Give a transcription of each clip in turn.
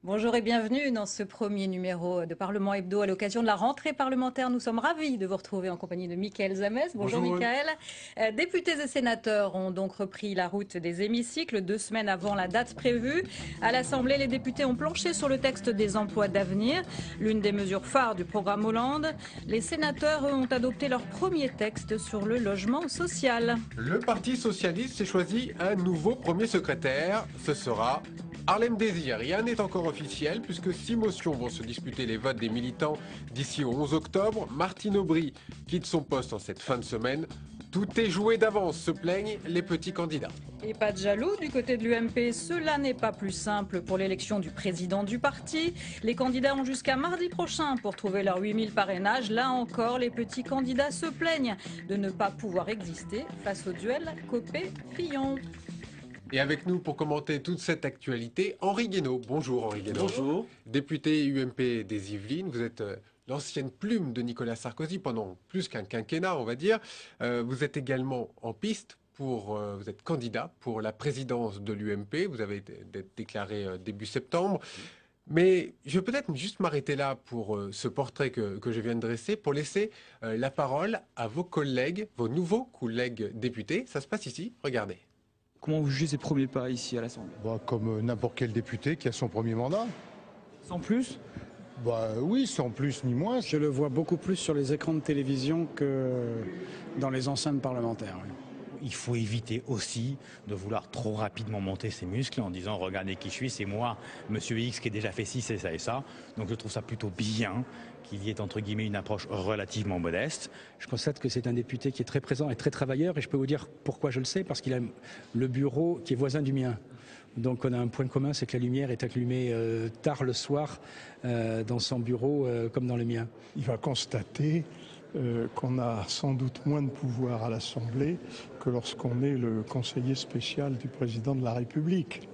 Bonjour et bienvenue dans ce premier numéro de Parlement Hebdo à l'occasion de la rentrée parlementaire. Nous sommes ravis de vous retrouver en compagnie de Mickaël Zamès. Bonjour Mickaël. Députés et sénateurs ont donc repris la route des hémicycles 2 semaines avant la date prévue. À l'Assemblée, les députés ont planché sur le texte des emplois d'avenir, l'une des mesures phares du programme Hollande. Les sénateurs, eux, ont adopté leur premier texte sur le logement social. Le Parti socialiste s'est choisi un nouveau premier secrétaire. Ce sera Harlem Désir. Rien n'est encore officiel puisque 6 motions vont se disputer les votes des militants d'ici au 11 octobre. Martine Aubry quitte son poste en cette fin de semaine. Tout est joué d'avance, se plaignent les petits candidats. Et pas de jaloux du côté de l'UMP, cela n'est pas plus simple pour l'élection du président du parti. Les candidats ont jusqu'à mardi prochain pour trouver leurs 8000 parrainages. Là encore, les petits candidats se plaignent de ne pas pouvoir exister face au duel Copé-Fillon. Et avec nous pour commenter toute cette actualité, Henri Guénaud. Bonjour Henri Guénaud. Bonjour. Député UMP des Yvelines, vous êtes l'ancienne plume de Nicolas Sarkozy pendant plus qu'un quinquennat, on va dire. Vous êtes également en piste. Vous êtes candidat pour la présidence de l'UMP. Vous avez été déclaré début septembre. Mais je vais peut-être juste m'arrêter là pour ce portrait que je viens de dresser, pour laisser la parole à vos collègues, vos nouveaux collègues députés. Ça se passe ici, regardez. Comment vous jugez ses premiers pas ici à l'Assemblée? Comme n'importe quel député qui a son premier mandat. Sans plus? Oui, sans plus ni moins. Je le vois beaucoup plus sur les écrans de télévision que dans les enceintes parlementaires. Oui. Il faut éviter aussi de vouloir trop rapidement monter ses muscles en disant « regardez qui je suis, c'est moi, monsieur X qui a déjà fait ci, c'est ça et ça ». Donc je trouve ça plutôt bien qu'il y ait entre guillemets une approche relativement modeste. Je constate que c'est un député qui est très présent et très travailleur, et je peux vous dire pourquoi je le sais, parce qu'il a le bureau qui est voisin du mien. Donc on a un point commun, c'est que la lumière est allumée tard le soir dans son bureau comme dans le mien. Il va constater qu'on a sans doute moins de pouvoir à l'Assemblée que lorsqu'on est le conseiller spécial du président de la République.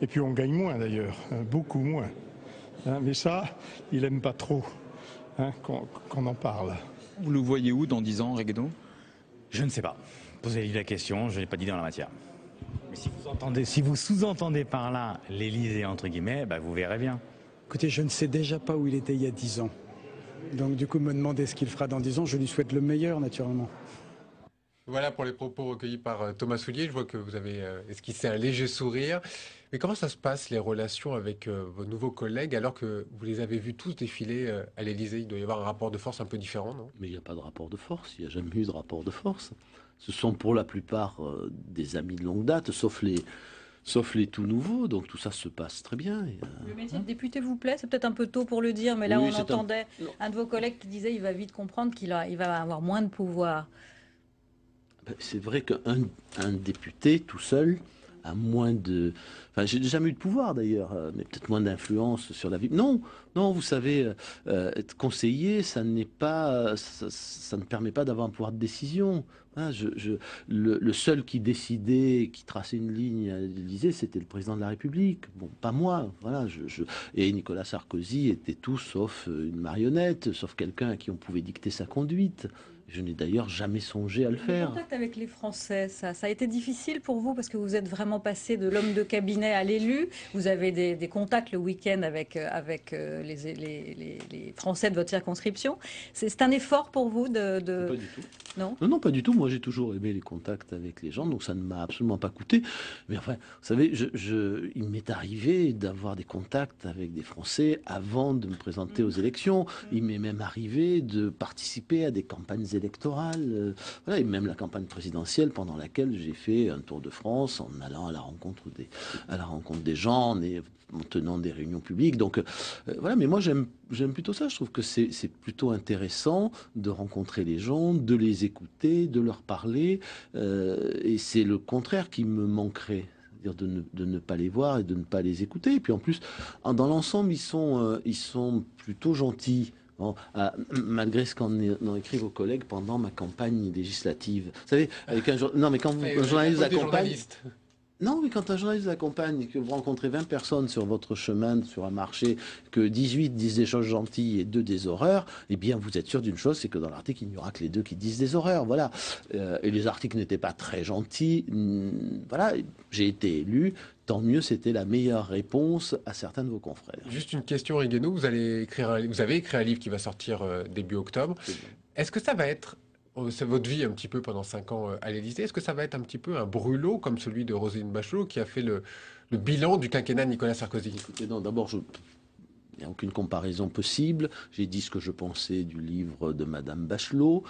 Et puis on gagne moins d'ailleurs, beaucoup moins. Mais ça, il n'aime pas trop qu'on en parle. Vous le voyez où dans 10 ans, Henri Guénaud? Je ne sais pas. Posez-lui la question, je n'ai pas d'idée en la matière. Mais si vous sous-entendez par là l'Élysée entre guillemets, vous verrez bien. Écoutez, je ne sais déjà pas où il était il y a 10 ans. Donc du coup, me demander ce qu'il fera dans 10 ans, je lui souhaite le meilleur naturellement. Voilà pour les propos recueillis par Thomas Soulier. Je vois que vous avez esquissé un léger sourire. Mais comment ça se passe, les relations avec vos nouveaux collègues, alors que vous les avez vus tous défiler à l'Élysée? Il doit y avoir un rapport de force un peu différent, non? Mais il n'y a pas de rapport de force, il n'y a jamais eu de rapport de force. Ce sont pour la plupart des amis de longue date, sauf les tout nouveaux, donc tout ça se passe très bien. Le métier de député vous plaît? C'est peut-être un peu tôt pour le dire, mais là oui, on entendait un de vos collègues qui disait qu'il va vite comprendre qu'il va avoir moins de pouvoir. C'est vrai qu'un député tout seul a moins de... Enfin, j'ai jamais eu de pouvoir d'ailleurs, mais peut-être moins d'influence sur la vie. Non, vous savez, être conseiller, ça n'est pas, ça ne permet pas d'avoir un pouvoir de décision. Le seul qui décidait, qui traçait une ligne à l'Élysée, c'était le président de la République. Bon, pas moi. Voilà. Et Nicolas Sarkozy était tout sauf une marionnette, sauf quelqu'un à qui on pouvait dicter sa conduite. Je n'ai d'ailleurs jamais songé à le faire. Le contact avec les Français, ça a été difficile pour vous parce que vous êtes vraiment passé de l'homme de cabinet à l'élu. Vous avez des contacts le week-end avec les Français de votre circonscription. C'est un effort pour vous Pas du tout. Non, pas du tout. Moi, j'ai toujours aimé les contacts avec les gens, donc ça ne m'a absolument pas coûté. Mais enfin, vous savez, il m'est arrivé d'avoir des contacts avec des Français avant de me présenter aux élections. Il m'est même arrivé de participer à des campagnes électorales, et même la campagne présidentielle pendant laquelle j'ai fait un tour de France en allant à la rencontre des gens, en tenant des réunions publiques. Donc voilà, mais moi j'aime plutôt ça. Je trouve que c'est plutôt intéressant de rencontrer les gens, de les écouter, de leur parler, et c'est le contraire qui me manquerait. De ne pas les voir et de ne pas les écouter. Et puis en plus, dans l'ensemble, ils sont plutôt gentils. Bon, malgré ce qu'en ont écrit vos collègues pendant ma campagne législative. Vous savez, quand un journaliste vous accompagne... Non, mais quand un journaliste vous accompagne et que vous rencontrez 20 personnes sur votre chemin, sur un marché, que 18 disent des choses gentilles et 2 des horreurs, eh bien, vous êtes sûr d'une chose, c'est que dans l'article, il n'y aura que les 2 qui disent des horreurs. Voilà. Et les articles n'étaient pas très gentils. Voilà, j'ai été élu. Tant mieux, c'était la meilleure réponse à certains de vos confrères. Juste une question, Guénaud. Vous avez écrit un livre qui va sortir début octobre. Est-ce que ça va être, c'est votre vie un petit peu pendant 5 ans à l'Élysée, est-ce que ça va être un petit peu un brûlot comme celui de Roselyne Bachelot qui a fait le bilan du quinquennat de Nicolas Sarkozy? Écoutez, non, d'abord, il n'y a aucune comparaison possible. J'ai dit ce que je pensais du livre de Madame Bachelot.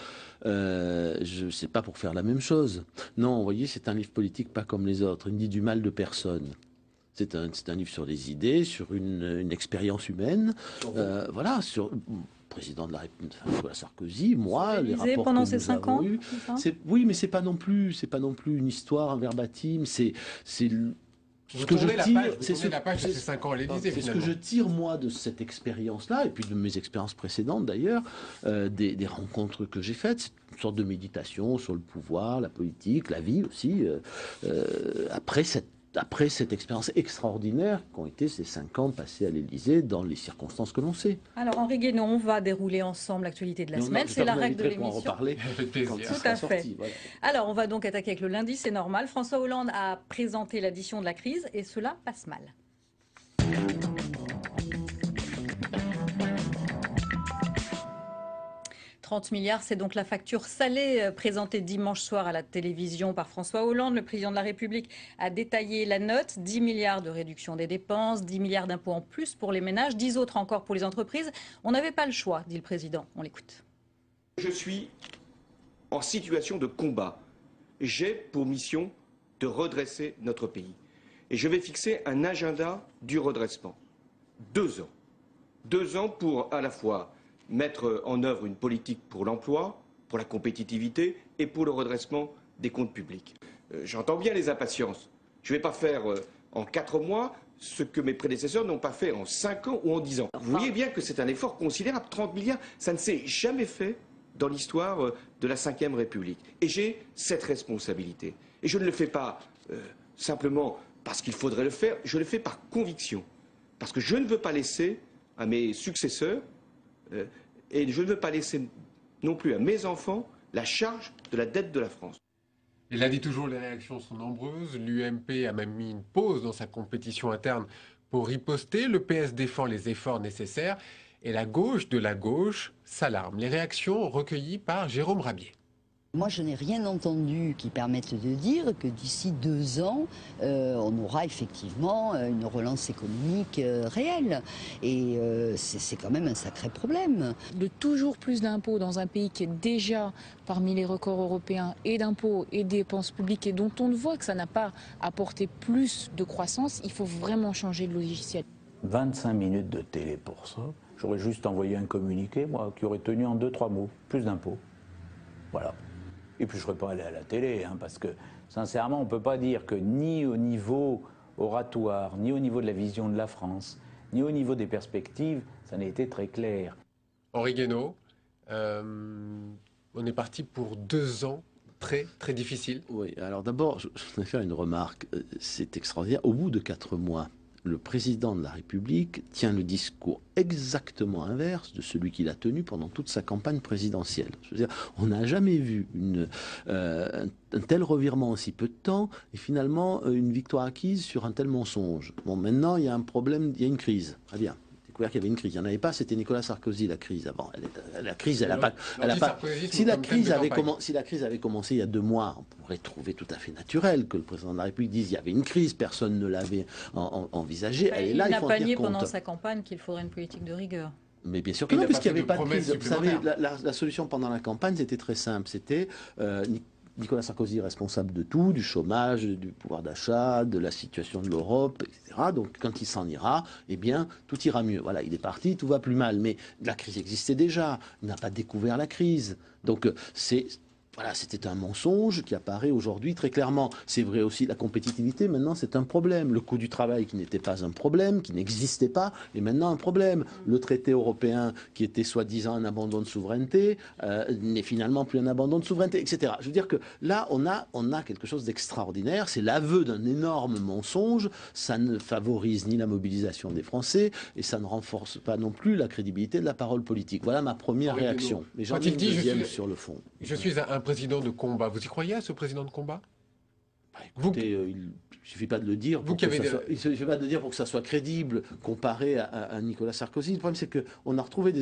Je sais pas pour faire la même chose. Non, vous voyez, c'est un livre politique pas comme les autres. Il ne dit du mal de personne. C'est un livre sur les idées, sur une expérience humaine. Voilà, sur président de la République, Nicolas Sarkozy, moi, les rapports pendant que ces nous 5 avons ans, eus. Oui, mais c'est pas non plus une histoire, un verbatim. Vous tournez la page de ces 5 ans à l'Élysée, c'est ce finalement. que je tire, moi, de cette expérience-là, et puis de mes expériences précédentes, d'ailleurs, des rencontres que j'ai faites. C'est une sorte de méditation sur le pouvoir, la politique, la vie aussi, après cette expérience extraordinaire qu'ont été ces 5 ans passés à l'Élysée dans les circonstances que l'on sait. Alors, Henri Guénaud, on va dérouler ensemble l'actualité de la semaine. C'est la règle de l'émission. On va en reparler quand il Tout sera à fait. sorti, voilà. Alors, on va donc attaquer avec le lundi, c'est normal. François Hollande a présenté l'addition de la crise et cela passe mal. 30 milliards, c'est donc la facture salée présentée dimanche soir à la télévision par François Hollande. Le président de la République a détaillé la note. 10 milliards de réduction des dépenses, 10 milliards d'impôts en plus pour les ménages, 10 autres encore pour les entreprises. On n'avait pas le choix, dit le président. On l'écoute. Je suis en situation de combat. J'ai pour mission de redresser notre pays. Et je vais fixer un agenda du redressement. 2 ans. 2 ans pour à la fois mettre en œuvre une politique pour l'emploi, pour la compétitivité et pour le redressement des comptes publics. J'entends bien les impatiences. Je ne vais pas faire en 4 mois ce que mes prédécesseurs n'ont pas fait en 5 ans ou en 10 ans. Vous voyez bien que c'est un effort considérable. 30 milliards, ça ne s'est jamais fait dans l'histoire de la Ve République. Et j'ai cette responsabilité. Et je ne le fais pas simplement parce qu'il faudrait le faire, je le fais par conviction. Parce que je ne veux pas laisser à mes successeurs et je ne veux pas laisser non plus à mes enfants la charge de la dette de la France. Il a dit toujours, les réactions sont nombreuses. L'UMP a même mis une pause dans sa compétition interne pour riposter. Le PS défend les efforts nécessaires et la gauche de la gauche s'alarme. Les réactions recueillies par Jérôme Rabier. Moi, je n'ai rien entendu qui permette de dire que d'ici 2 ans, on aura effectivement une relance économique réelle. Et c'est quand même un sacré problème. De toujours plus d'impôts dans un pays qui est déjà parmi les records européens et d'impôts et de dépenses publiques et dont on voit que ça n'a pas apporté plus de croissance, il faut vraiment changer de logiciel. 25 minutes de télé pour ça. J'aurais juste envoyé un communiqué, moi, qui aurait tenu en 2-3 mots. Plus d'impôts. Voilà. Et puis je ne serais pas allé à la télé, parce que sincèrement, on ne peut pas dire que ni au niveau oratoire, ni au niveau de la vision de la France, ni au niveau des perspectives, ça n'a été très clair. Henri Guénaud, on est parti pour 2 ans très, très difficiles. Oui, alors d'abord, je voudrais faire une remarque. C'est extraordinaire. Au bout de 4 mois, le président de la République tient le discours exactement inverse de celui qu'il a tenu pendant toute sa campagne présidentielle. Je veux dire, on n'a jamais vu un tel revirement en si peu de temps et finalement une victoire acquise sur un tel mensonge. Bon, maintenant, il y a un problème, il y a une crise. Très bien. Découvert qu'il y avait une crise. Il n'y en avait pas, c'était Nicolas Sarkozy, la crise avant. La crise, elle n'a pas... Si la crise avait commencé il y a 2 mois, on pourrait trouver tout à fait naturel que le président de la République dise qu'il y avait une crise, personne ne l'avait envisagée. Il n'a pas nié pendant sa campagne qu'il faudrait une politique de rigueur. Mais bien sûr que non, puisqu'il n'y avait pas de crise. Vous savez, la solution pendant la campagne, c'était très simple. C'était... Nicolas Sarkozy est responsable de tout, du chômage, du pouvoir d'achat, de la situation de l'Europe, etc. Donc quand il s'en ira, eh bien, tout ira mieux. Voilà, il est parti, tout va plus mal. Mais la crise existait déjà. Il n'a pas découvert la crise. Donc c'est Voilà, c'était un mensonge qui apparaît aujourd'hui très clairement. C'est vrai aussi, la compétitivité, maintenant, c'est un problème. Le coût du travail qui n'était pas un problème, qui n'existait pas, est maintenant un problème. Le traité européen, qui était soi-disant un abandon de souveraineté, n'est finalement plus un abandon de souveraineté, etc. Je veux dire que là, on a quelque chose d'extraordinaire. C'est l'aveu d'un énorme mensonge. Ça ne favorise ni la mobilisation des Français et ça ne renforce pas non plus la crédibilité de la parole politique. Voilà ma première réaction. Mais j'en ai une deuxième sur le fond. Je suis un président de combat. Vous y croyez à ce président de combat? Écoutez, il ne suffit pas de le dire pour il suffit pas de le dire pour que ça soit crédible comparé à Nicolas Sarkozy. Le problème, c'est qu'on a retrouvé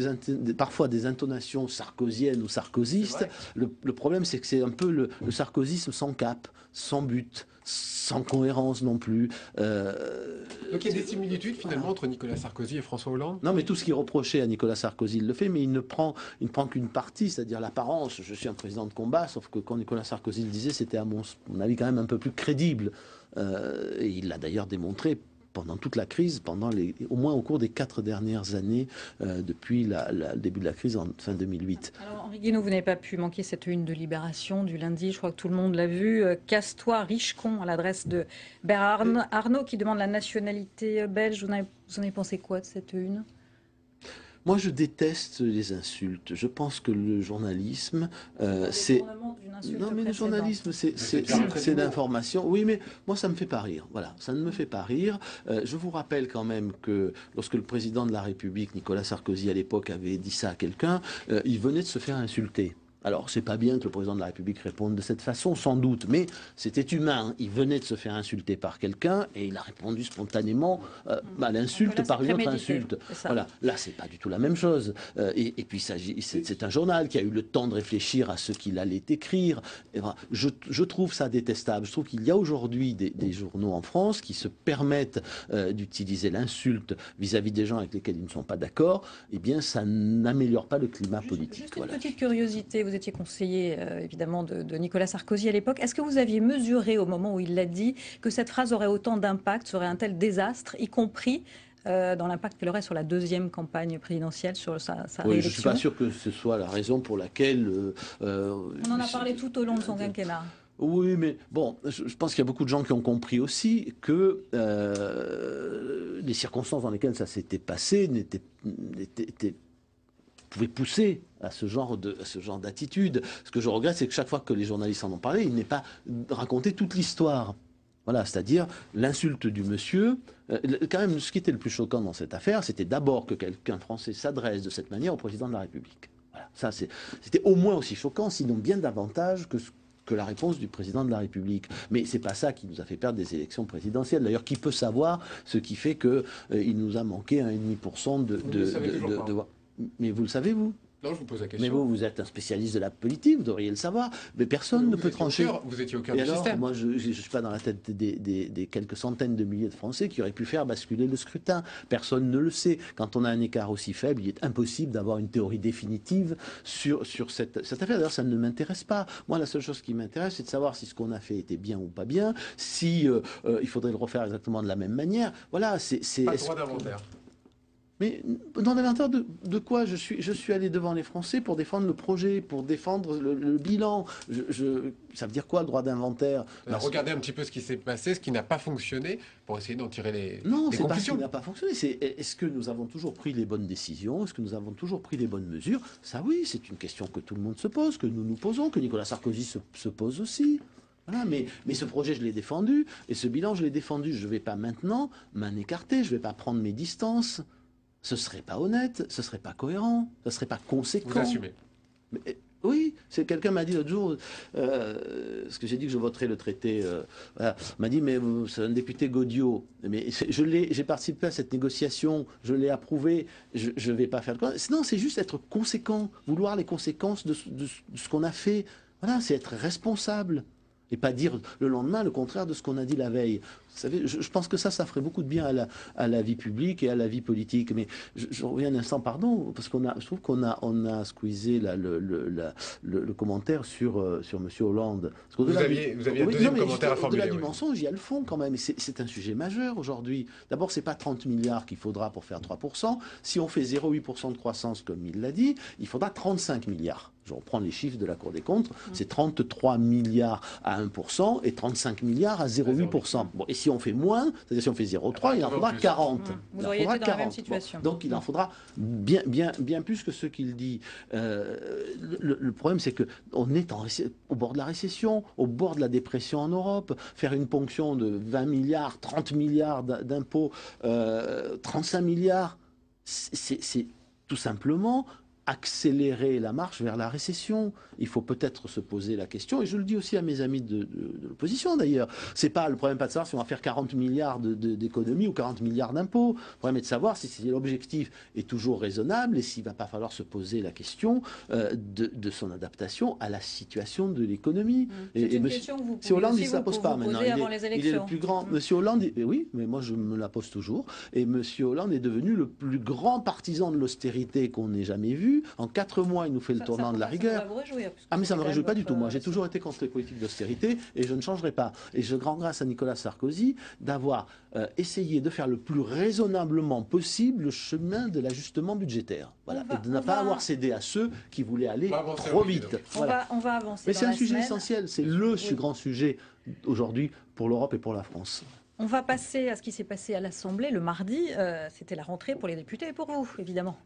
parfois des intonations sarkoziennes ou sarkozystes. Le problème, c'est que c'est un peu le sarkozysme sans cap, sans but, sans cohérence non plus. Donc il y a des similitudes finalement entre Nicolas Sarkozy et François Hollande? Non, mais tout ce qui est reproché à Nicolas Sarkozy, il le fait, mais il ne prend qu'une partie, c'est-à-dire l'apparence. Je suis un président de combat, sauf que quand Nicolas Sarkozy le disait, c'était à mon avis quand même un peu plus crédible. Et il l'a d'ailleurs démontré pendant toute la crise, au moins au cours des 4 dernières années, depuis le début de la crise en fin 2008. Alors Henri Guénaud, vous n'avez pas pu manquer cette une de Libération du lundi, je crois que tout le monde l'a vu. Casse-toi, riche-con, à l'adresse de Bernard Arnault qui demande la nationalité belge. Vous en avez pensé quoi de cette une? Moi, je déteste les insultes. Je pense que le journalisme, c'est... Non, mais le journalisme, c'est l'information. Oui, mais moi, ça ne me fait pas rire. Voilà, ça ne me fait pas rire. Je vous rappelle quand même que lorsque le président de la République, Nicolas Sarkozy, à l'époque, avait dit ça à quelqu'un, il venait de se faire insulter. Alors, c'est pas bien que le président de la République réponde de cette façon, sans doute, mais c'était humain. Il venait de se faire insulter par quelqu'un et il a répondu spontanément à l'insulte par une autre insulte. Voilà, là, c'est pas du tout la même chose. Et puis, c'est un journal qui a eu le temps de réfléchir à ce qu'il allait écrire. Et voilà, je trouve ça détestable. Je trouve qu'il y a aujourd'hui des journaux en France qui se permettent d'utiliser l'insulte vis-à-vis des gens avec lesquels ils ne sont pas d'accord. Eh bien, ça n'améliore pas le climat politique. Juste une petite curiosité. Vous étiez conseiller évidemment de Nicolas Sarkozy à l'époque. Est-ce que vous aviez mesuré au moment où il l'a dit que cette phrase aurait autant d'impact, serait un tel désastre, y compris dans l'impact qu'elle aurait sur la deuxième campagne présidentielle, sur sa réélection? Je ne suis pas sûr que ce soit la raison pour laquelle... On en a parlé tout au long de son quinquennat. Oui, mais bon, je pense qu'il y a beaucoup de gens qui ont compris aussi que les circonstances dans lesquelles ça s'était passé pouvaient pousser à ce genre d'attitude. Ce que je regrette, c'est que chaque fois que les journalistes en ont parlé, ils n'aient pas raconté toute l'histoire. Voilà, c'est-à-dire l'insulte du monsieur. Quand même, ce qui était le plus choquant dans cette affaire, c'était d'abord que quelqu'un français s'adresse de cette manière au président de la République. Voilà, ça, c'était au moins aussi choquant, sinon bien davantage que la réponse du président de la République. Mais c'est pas ça qui nous a fait perdre des élections présidentielles. D'ailleurs, qui peut savoir ce qui fait qu'il nous a manqué 1,5% de voix. Mais vous le savez, vous? Non, je vous pose la question. Mais vous êtes un spécialiste de la politique, vous devriez le savoir. Mais personne ne peut trancher. Vous étiez au cœur du système. Moi, je ne suis pas dans la tête des quelques centaines de milliers de Français qui auraient pu faire basculer le scrutin. Personne ne le sait. Quand on a un écart aussi faible, il est impossible d'avoir une théorie définitive sur cette affaire. D'ailleurs, ça ne m'intéresse pas. Moi, la seule chose qui m'intéresse, c'est de savoir si ce qu'on a fait était bien ou pas bien, si il faudrait le refaire exactement de la même manière. Voilà, c'est pas de droit d'inventaire. Mais dans l'inventaire de quoi je suis allé devant les Français pour défendre le projet, pour défendre le bilan. Ça veut dire quoi, le droit d'inventaire? Regardez un petit peu ce qui s'est passé, ce qui n'a pas fonctionné, pour essayer d'en tirer les conclusions. Non, c'est pas ce qui n'a pas fonctionné. Est-ce que nous avons toujours pris les bonnes décisions? Est-ce que nous avons toujours pris les bonnes mesures? Ça, oui, c'est une question que tout le monde se pose, que nous nous posons, que Nicolas Sarkozy se pose aussi. Voilà, mais ce projet, je l'ai défendu, et ce bilan, je l'ai défendu. Je ne vais pas maintenant m'en écarter, je ne vais pas prendre mes distances. Ce serait pas honnête, ce serait pas cohérent, ce serait pas conséquent. Vous assumez. Mais, oui, quelqu'un m'a dit l'autre jour, parce que j'ai dit que je voterais le traité, voilà, m'a dit mais c'est un député Gaudiot. Mais j'ai participé à cette négociation, je l'ai approuvé, je vais pas faire le... Non, c'est juste être conséquent, vouloir les conséquences de ce qu'on a fait. Voilà, c'est être responsable. Et pas dire le lendemain le contraire de ce qu'on a dit la veille. savez, je pense que ça ferait beaucoup de bien à la vie publique et à la vie politique. Mais je reviens un instant, pardon, parce je trouve qu'on a squeezé le commentaire sur M. Hollande. Vous aviez un deuxième commentaire à formuler. Au-delà du mensonge, il y a le fond quand même. C'est un sujet majeur aujourd'hui. D'abord, c'est pas 30 milliards qu'il faudra pour faire 3%. Si on fait 0,8% de croissance, comme il l'a dit, il faudra 35 milliards. Je reprends les chiffres de la Cour des comptes, c'est 33 milliards à 1% et 35 milliards à 0,8%. Bon, et si on fait moins, c'est-à-dire si on fait 0,3, il en faudra 40. Vous auriez été dans la même situation. Bon, donc il en faudra bien plus que ce qu'il dit. Le problème, c'est qu'on est au bord de la récession, au bord de la dépression en Europe. Faire une ponction de 20 milliards, 30 milliards d'impôts, 35 milliards, c'est tout simplement accélérer la marche vers la récession. Il faut peut-être se poser la question, et je le dis aussi à mes amis de l'opposition d'ailleurs, c'est pas le problème, pas de savoir si on va faire 40 milliards d'économies ou 40 milliards d'impôts. Le problème est de savoir si l'objectif est toujours raisonnable et s'il va pas falloir se poser la question de son adaptation à la situation de l'économie. C'est une question que vous pouvez Hollande, aussi il ne se la pose pas maintenant. Il est le plus grand. Monsieur Hollande, oui, mais moi je me la pose toujours. Et Monsieur Hollande est devenu le plus grand partisan de l'austérité qu'on ait jamais vu. En 4 mois, il nous fait le tournant de la rigueur. Ça va vous réjouir, Mais ça ne me réjouit pas du tout. Moi, j'ai toujours été contre les politiques d'austérité et je ne changerai pas. Et je rends grâce à Nicolas Sarkozy d'avoir essayé de faire le plus raisonnablement possible le chemin de l'ajustement budgétaire. Voilà. Et de ne pas avoir cédé à ceux qui voulaient aller trop vite. Voilà. On va avancer. Mais c'est un sujet essentiel. C'est le grand sujet aujourd'hui pour l'Europe et pour la France. On va passer à ce qui s'est passé à l'Assemblée le mardi. C'était la rentrée pour les députés et pour vous, évidemment.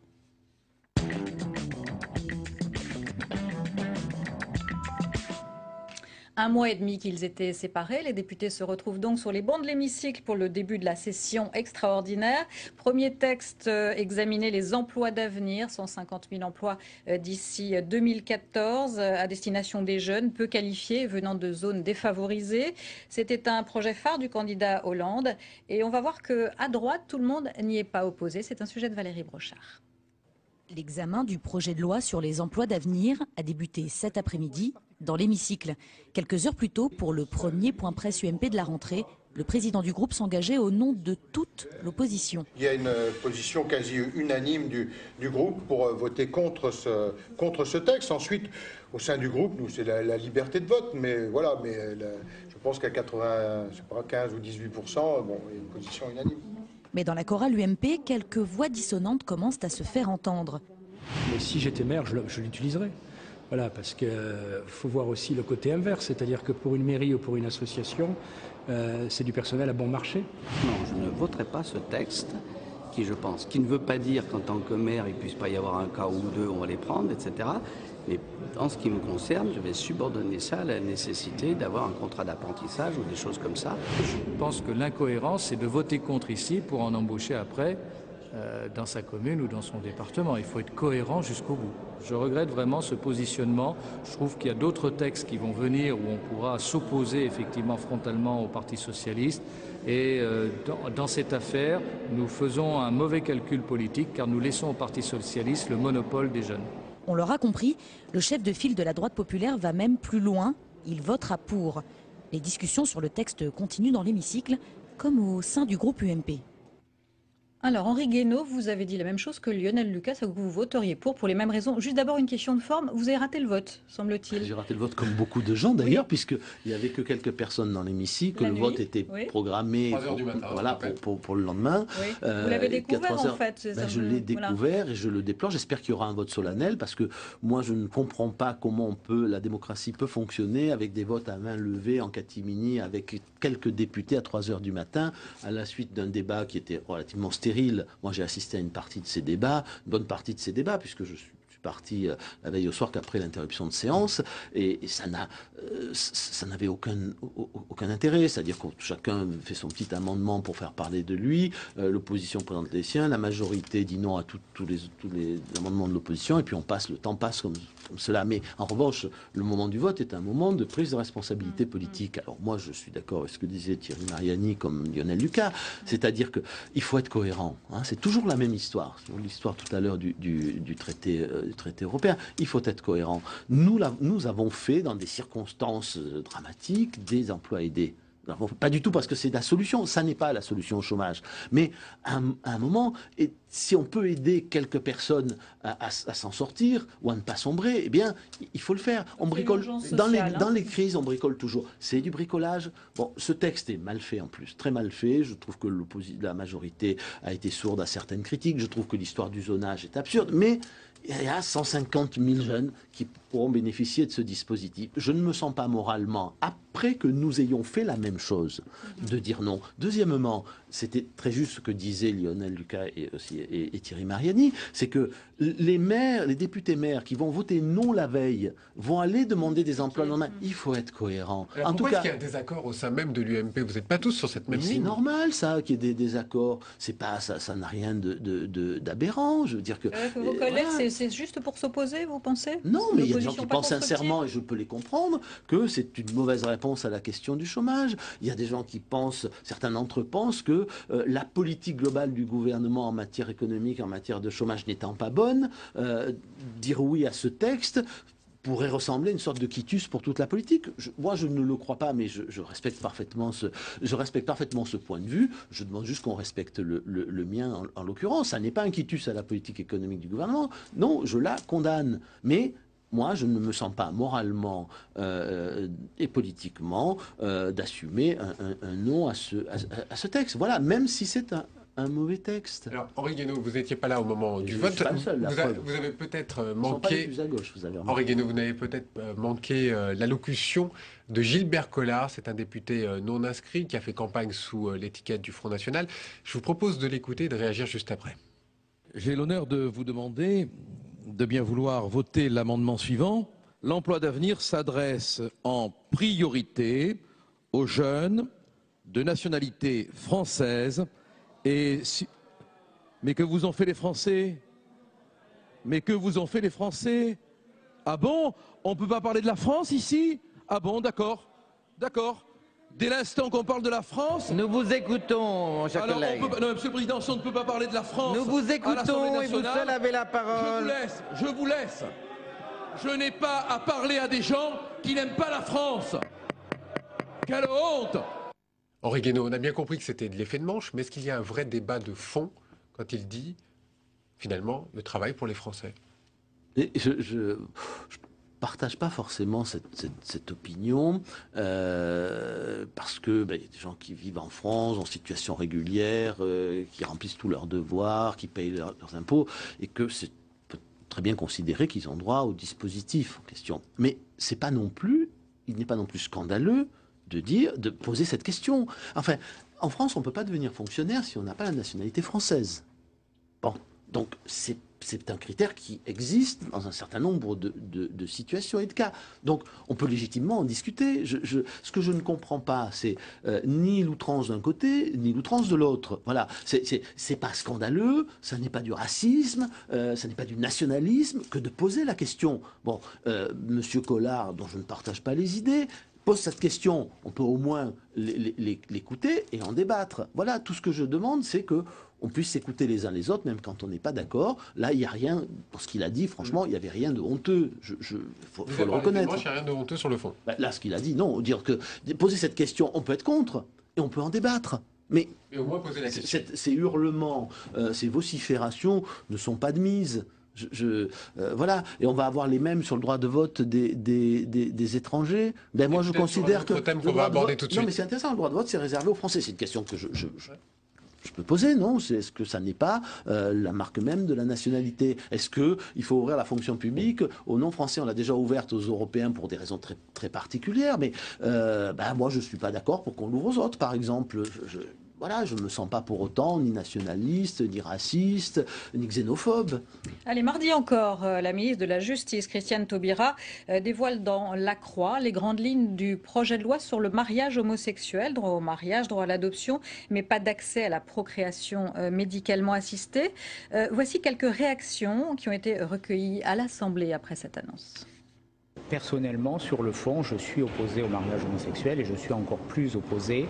Un mois et demi qu'ils étaient séparés, les députés se retrouvent donc sur les bancs de l'hémicycle pour le début de la session extraordinaire. Premier texte examiné, les emplois d'avenir, 150 000 emplois d'ici 2014 à destination des jeunes peu qualifiés venant de zones défavorisées. C'était un projet phare du candidat Hollande et on va voir qu'à droite, tout le monde n'y est pas opposé. C'est un sujet de Valérie Brochard. L'examen du projet de loi sur les emplois d'avenir a débuté cet après-midi dans l'hémicycle. Quelques heures plus tôt, pour le premier point presse UMP de la rentrée, le président du groupe s'engageait au nom de toute l'opposition. Il y a une position quasi unanime du groupe pour voter contre ce texte. Ensuite, au sein du groupe, nous, c'est la liberté de vote, mais voilà, je pense qu'à 15 ou 18%, bon, il y a une position unanime. Mais dans la chorale UMP, quelques voix dissonantes commencent à se faire entendre. Mais si j'étais maire, je l'utiliserais. Voilà, parce qu'il faut voir aussi le côté inverse, c'est-à-dire que pour une mairie ou pour une association, c'est du personnel à bon marché. Non, je ne voterai pas ce texte qui ne veut pas dire qu'en tant que maire, il ne puisse pas y avoir un cas ou deux, on va les prendre, etc. Mais en ce qui me concerne, je vais subordonner ça à la nécessité d'avoir un contrat d'apprentissage ou des choses comme ça. Je pense que l'incohérence, c'est de voter contre ici pour en embaucher après dans sa commune ou dans son département. Il faut être cohérent jusqu'au bout. Je regrette vraiment ce positionnement. Je trouve qu'il y a d'autres textes qui vont venir où on pourra s'opposer effectivement frontalement au Parti socialiste. Et dans cette affaire, nous faisons un mauvais calcul politique car nous laissons au Parti socialiste le monopole des jeunes. On l'aura compris, le chef de file de la droite populaire va même plus loin. Il votera pour. Les discussions sur le texte continuent dans l'hémicycle, comme au sein du groupe UMP. Alors, Henri Guénaud, vous avez dit la même chose que Lionel Lucas, que vous voteriez pour les mêmes raisons. Juste d'abord, une question de forme. Vous avez raté le vote, semble-t-il. J'ai raté le vote comme beaucoup de gens, d'ailleurs, puisqu'il n'y avait que quelques personnes dans l'hémicycle. Le vote était programmé pour le lendemain. Oui. Vous l'avez découvert, en fait. Je l'ai découvert et je le déplore. J'espère qu'il y aura un vote solennel, parce que moi, je ne comprends pas comment la démocratie peut fonctionner avec des votes à main levée en catimini, avec quelques députés à 3 heures du matin, à la suite d'un débat qui était relativement stérile. Moi, j'ai assisté à une bonne partie de ces débats, puisque je suis parti la veille au soir qu'après l'interruption de séance, et ça n'avait aucun intérêt. C'est-à-dire que chacun fait son petit amendement pour faire parler de lui, l'opposition présente les siens, la majorité dit non à tous les amendements de l'opposition, et puis le temps passe comme cela. Mais en revanche, le moment du vote est un moment de prise de responsabilité politique. Alors moi, je suis d'accord avec ce que disait Thierry Mariani comme Lionel Lucas, c'est-à-dire qu'il faut être cohérent. C'est toujours la même histoire. L'histoire tout à l'heure du traité européen. Il faut être cohérent. Nous avons fait, dans des circonstances dramatiques, des emplois aidés. Alors, pas du tout parce que c'est la solution, ça n'est pas la solution au chômage. Mais à un moment, et si on peut aider quelques personnes à s'en sortir ou à ne pas sombrer, eh bien, il faut le faire. On bricole dans les crises, on bricole toujours. C'est du bricolage. Bon, ce texte est mal fait en plus, très mal fait. Je trouve que la majorité a été sourde à certaines critiques. Je trouve que l'histoire du zonage est absurde, mais il y a 150 000 jeunes qui pourront bénéficier de ce dispositif. Je ne me sens pas moralement, après que nous ayons fait la même chose, de dire non. Deuxièmement, c'était très juste ce que disaient Lionel Lucas et Thierry Mariani, c'est que les maires, les députés maires qui vont voter non la veille, vont aller demander des emplois le lendemain. Il faut être cohérent. Alors, pourquoi est-ce qu'il y a un désaccord au sein même de l'UMP? Vous n'êtes pas tous sur cette même ligne. C'est normal, ça, qu'il y ait des désaccords. C'est pas, ça n'a rien d'aberrant. Je veux dire que... vos collègues, c'est juste pour s'opposer, vous pensez? Non, mais il y a des gens qui pensent sincèrement, et je peux les comprendre, que c'est une mauvaise réponse à la question du chômage. Il y a des gens qui pensent, certains d'entre eux pensent que la politique globale du gouvernement en matière économique, en matière de chômage n'étant pas bonne, dire oui à ce texte pourrait ressembler à une sorte de quitus pour toute la politique. Moi, je ne le crois pas, mais je respecte parfaitement ce point de vue. Je demande juste qu'on respecte le mien en l'occurrence. Ça n'est pas un quitus à la politique économique du gouvernement. Non, je la condamne. Mais moi, je ne me sens pas moralement et politiquement d'assumer un non à ce texte. Voilà, même si c'est un mauvais texte. Alors, Henri Guénaud, vous n'étiez pas là au moment du vote. Vous avez peut-être manqué... Henri Guénaud, vous n'avez peut-être manqué l'allocution de Gilbert Collard. C'est un député non inscrit qui a fait campagne sous l'étiquette du Front National. Je vous propose de l'écouter et de réagir juste après. J'ai l'honneur de vous demander de bien vouloir voter l'amendement suivant. L'emploi d'avenir s'adresse en priorité aux jeunes de nationalité française. Mais que vous ont fait les Français? Mais que vous ont fait les Français? Ah bon? On ne peut pas parler de la France ici? Ah bon, d'accord. D'accord. Dès l'instant qu'on parle de la France... Nous vous écoutons, mon cher collègue. Non, Monsieur le Président, si on ne peut pas parler de la France... Nous vous écoutons et vous seul avez la parole. Je vous laisse. Je n'ai pas à parler à des gens qui n'aiment pas la France. Quelle honte! Henri Guénaud, on a bien compris que c'était de l'effet de manche, mais est-ce qu'il y a un vrai débat de fond quand il dit, finalement, le travail pour les Français? Je partage pas forcément cette opinion, parce que y a des gens qui vivent en France, en situation régulière, qui remplissent tous leurs devoirs, qui payent leurs impôts, et que c'est très bien considéré qu'ils ont droit au dispositif en question. Mais c'est pas non plus, il n'est pas non plus scandaleux de poser cette question. Enfin, en France, on ne peut pas devenir fonctionnaire si on n'a pas la nationalité française. Bon, donc c'est un critère qui existe dans un certain nombre de situations et de cas. Donc on peut légitimement en discuter. Ce que je ne comprends pas, c'est ni l'outrance d'un côté, ni l'outrance de l'autre. Voilà, c'est pas scandaleux, ça n'est pas du racisme, ça n'est pas du nationalisme que de poser la question. Bon, Monsieur Collard, dont je ne partage pas les idées, pose cette question, on peut au moins l'écouter et en débattre. Voilà, tout ce que je demande, c'est qu'on puisse s'écouter les uns les autres, même quand on n'est pas d'accord. Là, il n'y a rien, pour ce qu'il a dit, franchement, il n'y avait rien de honteux. Faut le reconnaître. Il n'y a rien de honteux sur le fond. Là, ce qu'il a dit, non. Dire que poser cette question, on peut être contre et on peut en débattre. Mais au moins poser la question. Ces hurlements, ces vociférations ne sont pas de mise. Voilà, et on va avoir les mêmes sur le droit de vote des étrangers. Ben moi, je considère que thème qu'on va aborder tout de suite. Non, mais c'est intéressant. Le droit de vote, c'est réservé aux Français. C'est une question que je peux poser, non? Est-ce que ça n'est pas la marque même de la nationalité? Est-ce qu'il faut ouvrir la fonction publique aux non-français? On l'a déjà ouverte aux Européens pour des raisons très, très particulières, mais moi, je ne suis pas d'accord pour qu'on l'ouvre aux autres, par exemple. Voilà, je ne me sens pas pour autant ni nationaliste, ni raciste, ni xénophobe. Allez, mardi encore, la ministre de la Justice, Christiane Taubira, dévoile dans La Croix les grandes lignes du projet de loi sur le mariage homosexuel, droit au mariage, droit à l'adoption, mais pas d'accès à la procréation médicalement assistée. Voici quelques réactions qui ont été recueillies à l'Assemblée après cette annonce. Personnellement, sur le fond, je suis opposé au mariage homosexuel et je suis encore plus opposé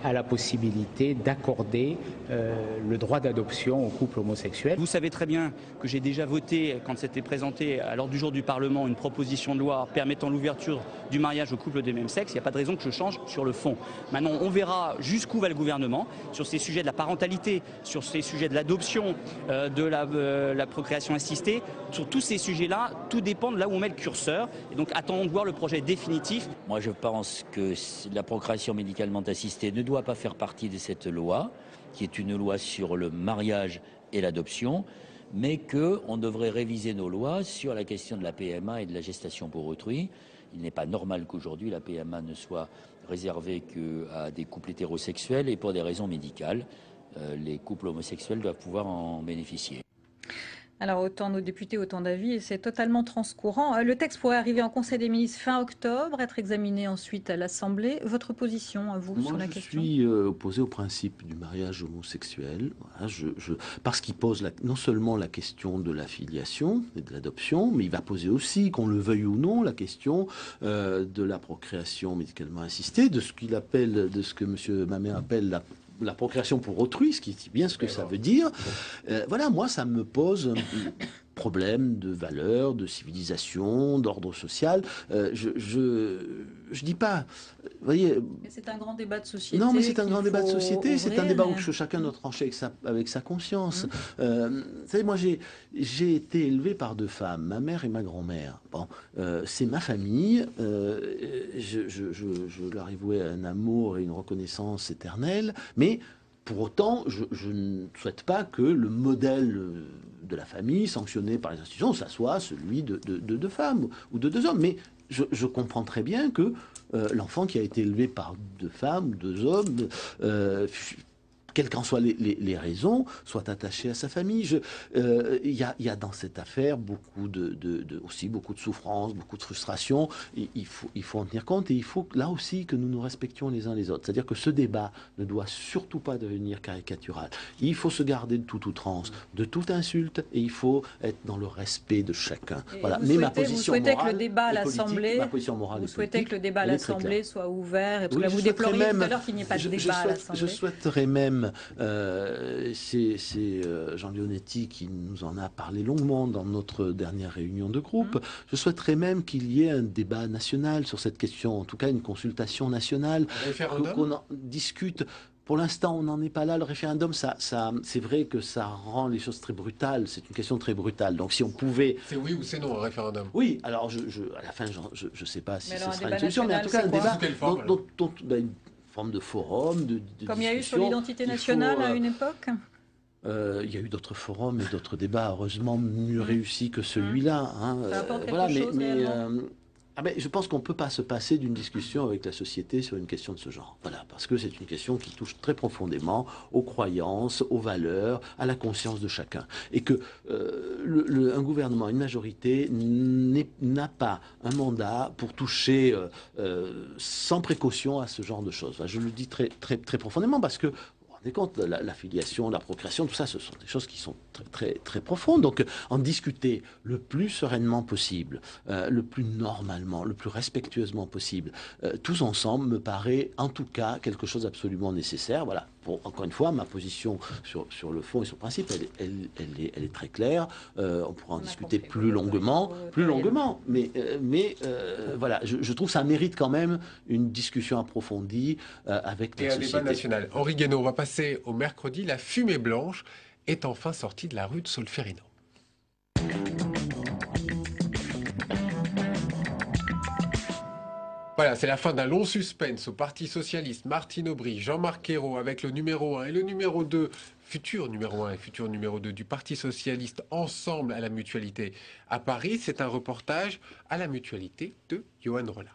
à la possibilité d'accorder le droit d'adoption aux couples homosexuels. Vous savez très bien que j'ai déjà voté, quand c'était présenté à l'ordre du jour du Parlement, une proposition de loi permettant l'ouverture du mariage aux couples de même sexe. Il n'y a pas de raison que je change sur le fond. Maintenant, on verra jusqu'où va le gouvernement sur ces sujets de la parentalité, sur ces sujets de l'adoption, de la procréation assistée. Sur tous ces sujets-là, tout dépend de là où on met le curseur. Et donc attendons de voir le projet définitif. Moi je pense que la procréation médicalement assistée ne doit pas faire partie de cette loi, qui est une loi sur le mariage et l'adoption, mais qu'on devrait réviser nos lois sur la question de la PMA et de la gestation pour autrui. Il n'est pas normal qu'aujourd'hui la PMA ne soit réservée qu'à des couples hétérosexuels et pour des raisons médicales. Les couples homosexuels doivent pouvoir en bénéficier. Alors, autant nos députés, autant d'avis, et c'est totalement transcourant. Le texte pourrait arriver en Conseil des ministres fin octobre, être examiné ensuite à l'Assemblée. Votre position, à vous, sur la question? Je suis opposé au principe du mariage homosexuel, voilà, parce qu'il pose non seulement la question de la filiation et de l'adoption, mais il va poser aussi, qu'on le veuille ou non, la question de la procréation médicalement assistée, de ce qu'il appelle, de ce que M. Mamet appelle la procréation pour autrui, ce qui dit bien ce que ça veut dire. Voilà, moi, ça me pose un problème de valeur, de civilisation, d'ordre social. Je dis pas... Vous voyez, c'est un grand débat de société. Non, mais c'est un grand débat de société. C'est un débat où chacun doit trancher avec sa conscience. Vous savez, moi, j'ai été élevé par deux femmes, ma mère et ma grand-mère. Bon, c'est ma famille. Je leur ai voué un amour et une reconnaissance éternelle. Mais pour autant, je ne souhaite pas que le modèle de la famille, sanctionné par les institutions, ça soit celui de deux femmes ou de deux hommes. Mais je comprends très bien que l'enfant qui a été élevé par deux femmes ou deux hommes, quelles qu'en soient les raisons, soit attaché à sa famille. Il y a dans cette affaire aussi beaucoup de souffrance, beaucoup de frustration. Il faut en tenir compte et il faut là aussi que nous nous respections les uns les autres. C'est-à-dire que ce débat ne doit surtout pas devenir caricatural. Il faut se garder de toute outrance, de toute insulte et il faut être dans le respect de chacun. Voilà. Mais ma position morale que le débat à l'Assemblée, vous souhaitez que le débat à l'Assemblée soit ouvert et parce que vous déploriez tout à l'heure qu'il n'y ait pas de débat à l'Assemblée. Je souhaiterais même c'est Jean Leonetti qui nous en a parlé longuement dans notre dernière réunion de groupe. Je souhaiterais même qu'il y ait un débat national sur cette question, en tout cas une consultation nationale, qu'on en discute. Pour l'instant, on n'en est pas là. Le référendum, c'est vrai que ça rend les choses très brutales. C'est une question très brutale. Donc, si on pouvait... C'est oui ou c'est non, un référendum? Oui. Alors, à la fin, je ne sais pas si ce sera une solution, mais en tout cas, un débat une forme de forum, de comme il y a eu sur l'identité nationale à une époque. Il y a eu d'autres forums et d'autres débats, heureusement mieux réussis que celui-là. Ça apporte quelque chose, je pense qu'on ne peut pas se passer d'une discussion avec la société sur une question de ce genre. Voilà, parce que c'est une question qui touche très profondément aux croyances, aux valeurs, à la conscience de chacun. Et que un gouvernement, une majorité, n'a pas un mandat pour toucher sans précaution à ce genre de choses. Enfin, je le dis très, très, très profondément parce que compte, la filiation, la procréation, tout ça, ce sont des choses qui sont très, très, très profondes. Donc, en discuter le plus sereinement possible, le plus normalement, le plus respectueusement possible, tous ensemble, me paraît en tout cas quelque chose d'absolument nécessaire. Voilà. Encore une fois, ma position sur le fond et sur le principe, elle est très claire. On pourra en discuter plus longuement. Mais voilà, je trouve que ça mérite quand même une discussion approfondie avec la société. Et un débat national. Henri Guénaud, on va passer au mercredi. La fumée blanche est enfin sortie de la rue de Solferino. Voilà, c'est la fin d'un long suspense au Parti Socialiste. Martine Aubry, Jean-Marc Ayrault avec le numéro 1 et le numéro 2, futur numéro 1 et futur numéro 2 du Parti Socialiste ensemble à la Mutualité à Paris. C'est un reportage à la Mutualité de Johan Rolla.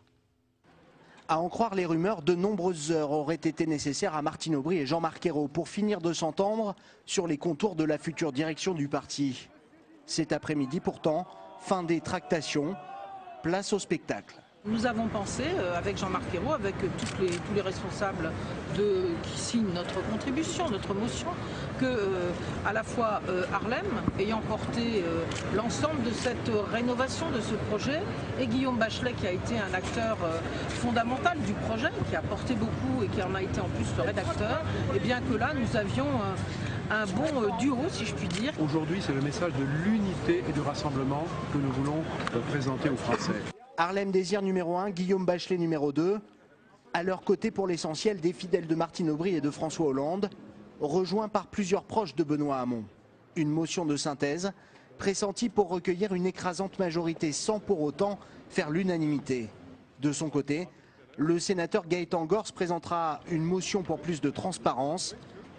À en croire les rumeurs, de nombreuses heures auraient été nécessaires à Martine Aubry et Jean-Marc Ayrault pour finir de s'entendre sur les contours de la future direction du parti. Cet après-midi pourtant, fin des tractations, place au spectacle. Nous avons pensé, avec Jean-Marc Ayrault, avec tous les responsables qui signent notre contribution, notre motion, que à la fois Harlem, ayant porté l'ensemble de cette rénovation de ce projet, et Guillaume Bachelet, qui a été un acteur fondamental du projet, qui a porté beaucoup et qui en a été en plus le rédacteur, et bien que là, nous avions un bon duo, si je puis dire. Aujourd'hui, c'est le message de l'unité et du rassemblement que nous voulons présenter aux Français. Harlem Désir numéro 1, Guillaume Bachelet numéro 2. À leur côté, pour l'essentiel, des fidèles de Martine Aubry et de François Hollande, rejoints par plusieurs proches de Benoît Hamon. Une motion de synthèse pressentie pour recueillir une écrasante majorité sans pour autant faire l'unanimité. De son côté, le sénateur Gaëtan Gors présentera une motion pour plus de transparence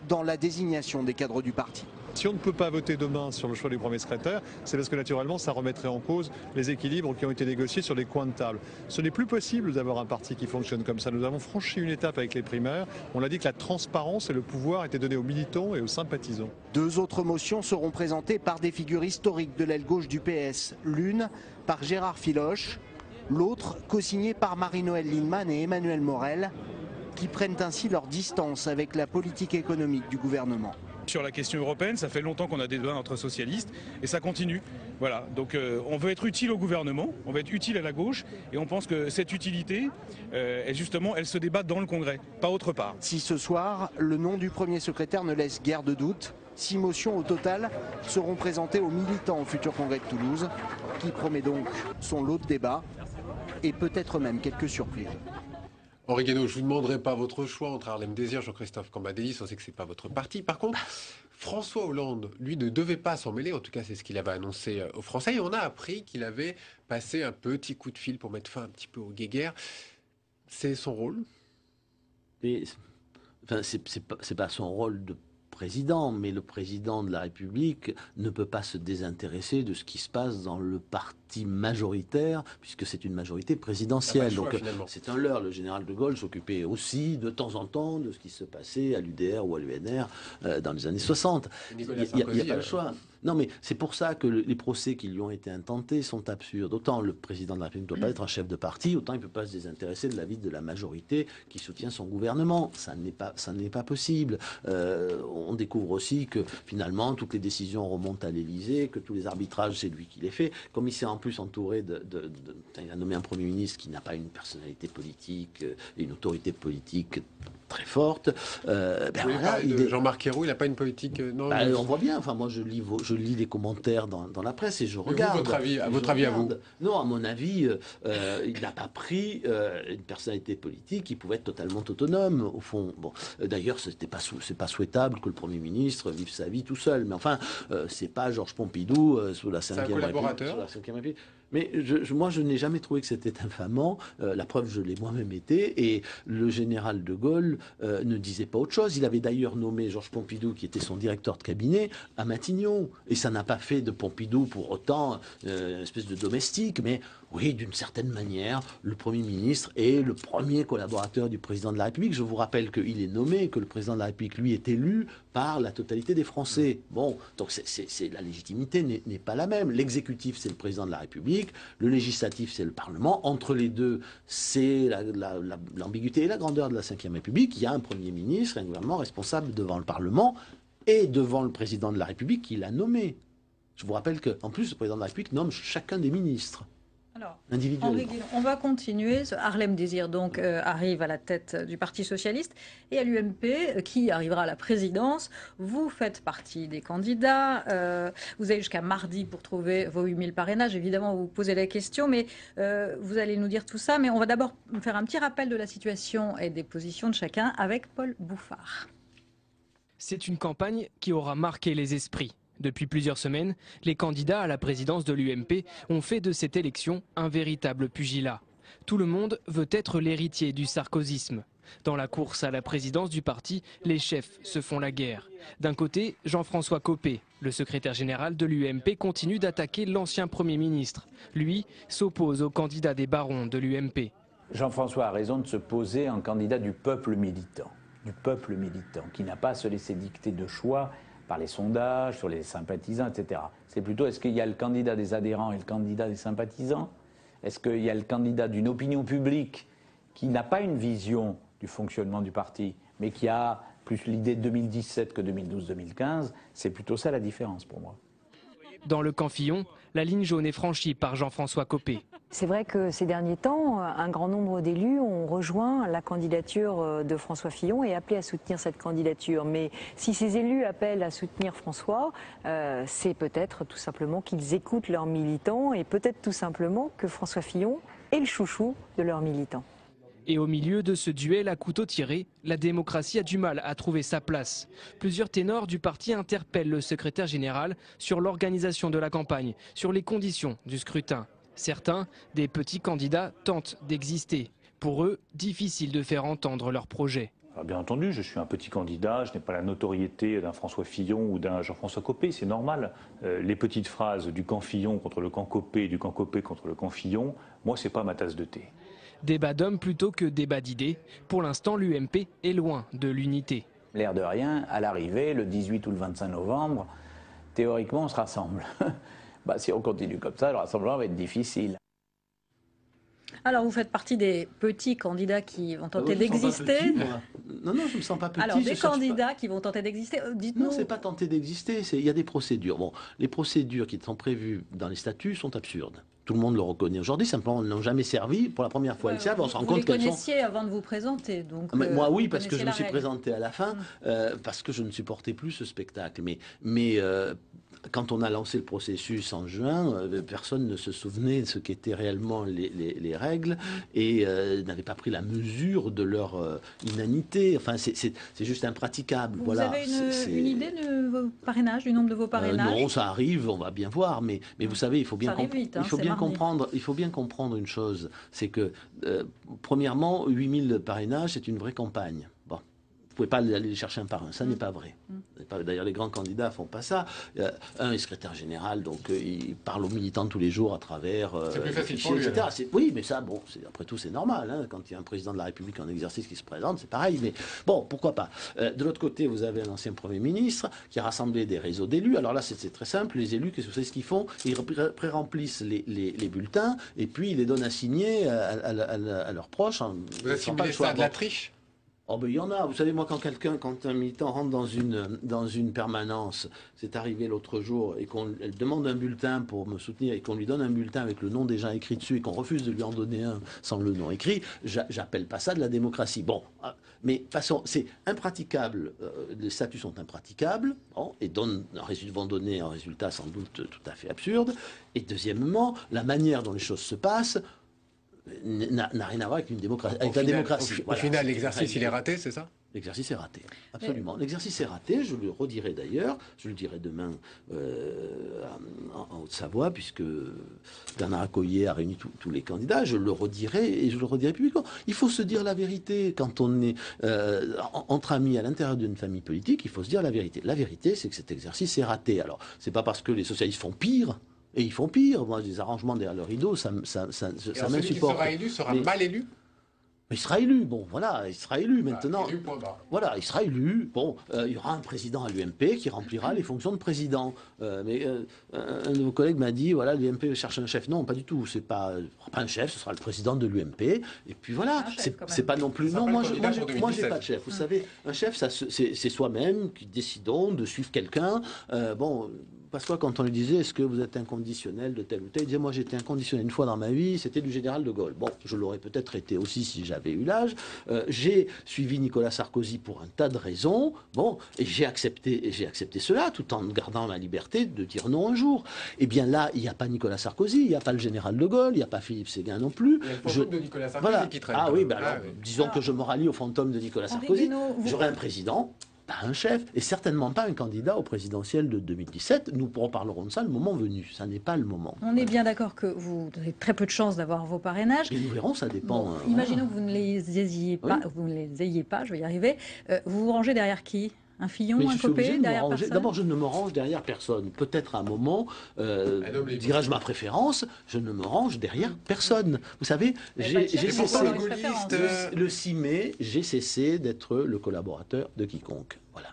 dans la désignation des cadres du parti. Si on ne peut pas voter demain sur le choix du premier secrétaire, c'est parce que naturellement ça remettrait en cause les équilibres qui ont été négociés sur les coins de table. Ce n'est plus possible d'avoir un parti qui fonctionne comme ça. Nous avons franchi une étape avec les primaires. On a dit que la transparence et le pouvoir étaient donnés aux militants et aux sympathisants. 2 autres motions seront présentées par des figures historiques de l'aile gauche du PS. L'une par Gérard Filoche, l'autre co-signée par Marie-Noëlle Lienemann et Emmanuel Morel, qui prennent ainsi leur distance avec la politique économique du gouvernement. Sur la question européenne, ça fait longtemps qu'on a des débats entre socialistes et ça continue. Voilà, donc on veut être utile au gouvernement, on veut être utile à la gauche et on pense que cette utilité, elle se débat dans le Congrès, pas autre part. Si ce soir, le nom du premier secrétaire ne laisse guère de doute, 6 motions au total seront présentées aux militants au futur Congrès de Toulouse, qui promet donc son lot de débats et peut-être même quelques surprises. Henri Guénaud, je ne vous demanderai pas votre choix entre Harlem Désir, Jean-Christophe Cambadélis, on sait que ce n'est pas votre parti. Par contre, François Hollande, lui, ne devait pas s'en mêler, en tout cas c'est ce qu'il avait annoncé aux Français, et on a appris qu'il avait passé un petit coup de fil pour mettre fin un petit peu aux guéguerres. C'est son rôle? Enfin, c'est pas son rôle de président, mais le président de la République ne peut pas se désintéresser de ce qui se passe dans le parti majoritaire, puisque c'est une majorité présidentielle. Donc c'est un leurre. Le général de Gaulle s'occupait aussi de temps en temps de ce qui se passait à l'UDR ou à l'UNR dans les années 60. Il n'y a pas le choix. Non, mais c'est pour ça que les procès qui lui ont été intentés sont absurdes. Autant le président de la République ne doit pas être un chef de parti, autant il ne peut pas se désintéresser de l'avis de la majorité qui soutient son gouvernement. Ça n'est pas possible. On découvre aussi que finalement toutes les décisions remontent à l'Élysée, que tous les arbitrages c'est lui qui les fait. Comme il s'est en plus entouré il a nommé un Premier ministre qui n'a pas une personnalité politique et une autorité politique très forte. Jean-Marc Ayrault, il n'a pas une politique. Non, on voit bien. Enfin, moi, je lis les commentaires dans la presse et je regarde. Votre avis à vous? Non, à mon avis, il n'a pas pris une personnalité politique qui pouvait être totalement autonome, au fond. Bon, d'ailleurs, c'est pas souhaitable que le Premier ministre vive sa vie tout seul. Mais enfin, c'est pas Georges Pompidou sous la 5e République. Mais moi, je n'ai jamais trouvé que c'était infamant. La preuve, je l'ai moi-même été. Et le général de Gaulle ne disait pas autre chose. Il avait d'ailleurs nommé Georges Pompidou, qui était son directeur de cabinet, à Matignon. Et ça n'a pas fait de Pompidou pour autant une espèce de domestique. Mais oui, d'une certaine manière, le Premier ministre est le premier collaborateur du président de la République. Je vous rappelle qu'il est nommé, que le président de la République, lui, est élu par la totalité des Français. Bon, donc la légitimité n'est pas la même. L'exécutif, c'est le président de la République. Le législatif, c'est le Parlement. Entre les deux, c'est l'ambiguïté et la grandeur de la Ve République. Il y a un Premier ministre et un gouvernement responsable devant le Parlement et devant le président de la République qui l'a nommé. Je vous rappelle qu'en plus, le président de la République nomme chacun des ministres. Alors, Henri Guénaud, on va continuer. Harlem Désir donc arrive à la tête du Parti socialiste et à l'UMP qui arrivera à la présidence. Vous faites partie des candidats. Vous avez jusqu'à mardi pour trouver vos 8000 parrainages. Évidemment, vous posez la question, mais vous allez nous dire tout ça. Mais on va d'abord faire un petit rappel de la situation et des positions de chacun avec Paul Bouffard. C'est une campagne qui aura marqué les esprits. Depuis plusieurs semaines, les candidats à la présidence de l'UMP ont fait de cette élection un véritable pugilat. Tout le monde veut être l'héritier du sarkozysme. Dans la course à la présidence du parti, les chefs se font la guerre. D'un côté, Jean-François Copé, le secrétaire général de l'UMP, continue d'attaquer l'ancien Premier ministre. Lui s'oppose au candidat des barons de l'UMP. Jean-François a raison de se poser en candidat du peuple militant, qui n'a pas à se laisser dicter de choix par les sondages, sur les sympathisants, etc. C'est plutôt est-ce qu'il y a le candidat des adhérents et le candidat des sympathisants? Est-ce qu'il y a le candidat d'une opinion publique qui n'a pas une vision du fonctionnement du parti, mais qui a plus l'idée de 2017 que 2012-2015? C'est plutôt ça la différence pour moi. Dans le camp Fillon, la ligne jaune est franchie par Jean-François Copé. C'est vrai que ces derniers temps, un grand nombre d'élus ont rejoint la candidature de François Fillon et appelé à soutenir cette candidature. Mais si ces élus appellent à soutenir François, c'est peut-être tout simplement qu'ils écoutent leurs militants et peut-être tout simplement que François Fillon est le chouchou de leurs militants. Et au milieu de ce duel à couteau tiré, la démocratie a du mal à trouver sa place. Plusieurs ténors du parti interpellent le secrétaire général sur l'organisation de la campagne, sur les conditions du scrutin. Certains, des petits candidats, tentent d'exister. Pour eux, difficile de faire entendre leur projet. Bien entendu, je suis un petit candidat, je n'ai pas la notoriété d'un François Fillon ou d'un Jean-François Copé, c'est normal. Les petites phrases du camp Fillon contre le camp Copé et du camp Copé contre le camp Fillon, moi, c'est pas ma tasse de thé. Débat d'hommes plutôt que débat d'idées. Pour l'instant, l'UMP est loin de l'unité. L'air de rien, à l'arrivée, le 18 ou le 25 novembre, théoriquement, on se rassemble. Si on continue comme ça, le rassemblement va être difficile. Alors, vous faites partie des petits candidats qui vont tenter d'exister. Non, je ne me sens pas petit. Alors, des candidats qui vont tenter d'exister, dites-nous. Non, ce n'est pas tenter d'exister, il y a des procédures. Bon, les procédures qui sont prévues dans les statuts sont absurdes. Tout le monde le reconnaît aujourd'hui, simplement, elles n'ont jamais servi. Pour la première fois, elles servent. On se rend compte qu'elles sont... Vous les connaissiez avant de vous présenter, donc... Moi, oui, parce que je me suis présenté à la fin, parce que je ne supportais plus ce spectacle. Mais quand on a lancé le processus en juin, personne ne se souvenait de ce qu'étaient réellement les règles et n'avait pas pris la mesure de leur inanité. Enfin, c'est juste impraticable. Vous avez une idée de vos parrainages, du nombre de vos parrainages? Non, ça arrive, on va bien voir. Mais vous savez, il faut bien comprendre une chose. C'est que, premièrement, 8000 parrainages, c'est une vraie campagne. Bon. Vous ne pouvez pas aller chercher un par un, ça n'est pas vrai. D'ailleurs, les grands candidats ne font pas ça. Un est secrétaire général, donc il parle aux militants tous les jours à travers... c'est plus facile pour lui, etc. Oui, mais ça, bon, après tout, c'est normal. Hein. Quand il y a un président de la République en exercice qui se présente, c'est pareil. Mais bon, pourquoi pas. De l'autre côté, vous avez un ancien Premier ministre qui a rassemblé des réseaux d'élus. Alors là, c'est très simple. Les élus, qu'est-ce que vous savez ce qu'ils font? Ils pré-remplissent les bulletins et puis ils les donnent à signer à leurs proches. Vous assimilez ça à de la triche? Oh ben il y en a. Vous savez, moi, quand un militant rentre dans une permanence, c'est arrivé l'autre jour, et qu'on demande un bulletin pour me soutenir, et qu'on lui donne un bulletin avec le nom déjà écrit dessus, et qu'on refuse de lui en donner un sans le nom écrit, j'appelle pas ça de la démocratie. Bon, mais de toute façon, c'est impraticable. Les statuts sont impraticables, bon, et vont donner un résultat sans doute tout à fait absurde. Et deuxièmement, la manière dont les choses se passent n'a rien à voir avec la démocratie. Au final, l'exercice, il est raté, c'est ça? L'exercice est raté, absolument. L'exercice est raté, je le redirai d'ailleurs, je le dirai demain en Haute-Savoie, puisque Bernard Accoyer a réuni tous les candidats, je le redirai, et je le redirai publiquement. Il faut se dire la vérité quand on est entre amis à l'intérieur d'une famille politique, il faut se dire la vérité. La vérité, c'est que cet exercice est raté. Alors, c'est pas parce que les socialistes font pire. Et ils font pire. Moi, des arrangements derrière le rideau, ça m'insupporte. Celui qui sera élu sera mal élu? Il sera élu. Bon, voilà, il sera élu maintenant. Voilà, il sera élu. Bon, il y aura un président à l'UMP qui remplira les fonctions de président. Mais un de vos collègues m'a dit, voilà, l'UMP cherche un chef. Non, pas du tout. C'est pas un chef, ce sera le président de l'UMP. Et puis voilà, c'est pas non plus... Non, moi, j'ai pas de chef. Vous savez, un chef, c'est soi-même qui décidons de suivre quelqu'un. Bon... Parce que quand on lui disait, est-ce que vous êtes inconditionnel de tel ou tel, il disait, moi j'étais inconditionnel une fois dans ma vie, c'était du général de Gaulle. Bon, je l'aurais peut-être été aussi si j'avais eu l'âge. J'ai suivi Nicolas Sarkozy pour un tas de raisons. Bon, et j'ai accepté cela, tout en gardant ma liberté de dire non un jour. Eh bien là, il n'y a pas Nicolas Sarkozy, il n'y a pas le général de Gaulle, il n'y a pas Philippe Séguin non plus. Il y a le fantôme de Nicolas Sarkozy qui traîne. Ah oui, disons que je me rallie au fantôme de Nicolas Sarkozy. J'aurai un président, pas un chef, et certainement pas un candidat au présidentiel de 2017. Nous reparlerons de ça le moment venu. Ça n'est pas le moment. On est bien d'accord que vous avez très peu de chances d'avoir vos parrainages. Et nous verrons, ça dépend. Bon, imaginons que vous ne les ayez pas, je vais y arriver. Vous vous rangez derrière qui? Un Fillon, un Copé, derrière personne? D'abord, je ne me range derrière personne. Peut-être à un moment, dirais-je ma préférence, je ne me range derrière personne. Vous savez, j'ai cessé, le 6 mai, j'ai cessé d'être le collaborateur de quiconque. Voilà.